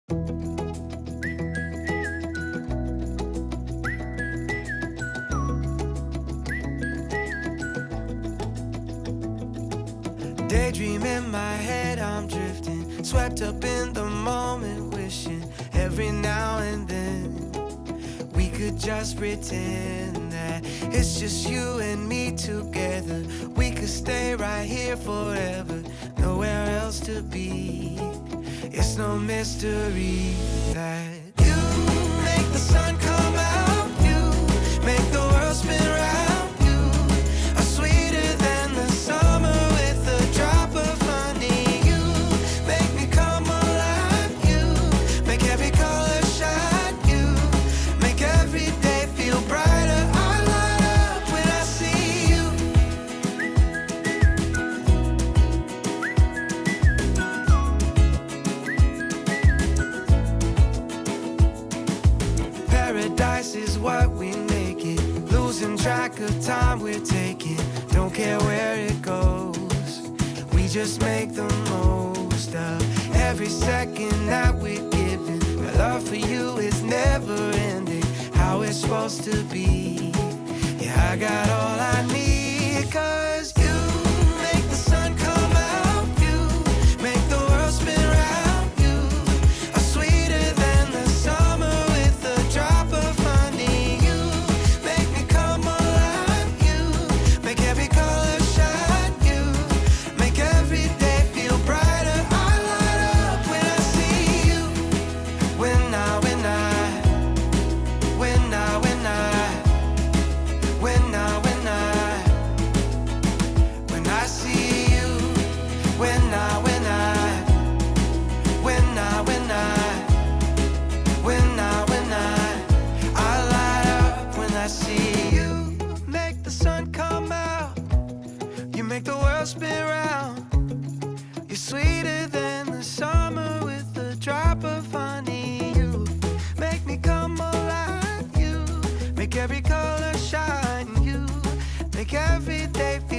Daydream in my head, I'm drifting, swept up in the moment, wishing every now and then we could just pretend that it's just you and me together. We could stay right here forever, nowhere else to be. It's no mystery that you make the sun come out, you make the world spin round, you are sweeter than the summer with a drop of honey. You make me come alive, you make every color shine, you make every day feel brighter. I light up when I see you. Paradise is what we make it, losing track of time we're taking, don't care where it goes, we just make the most of every second that we're given. My love for you is never ending, how it's supposed to be. Yeah, I got all I need, 'cause you make the sun come out, you make the world spin round, you are sweeter than the summer with a drop of honey. You make me come alive, you make every color shine, you make every day feel brighter. I light up when I see you, when I when I when I when I when I when I when I see you, when I when I when I when I when I light up when I see you. Make the sun come out, you make the world spin round, you're sweeter than the summer with a drop of honey. You make me come alive, you make every color shine, you make every day feel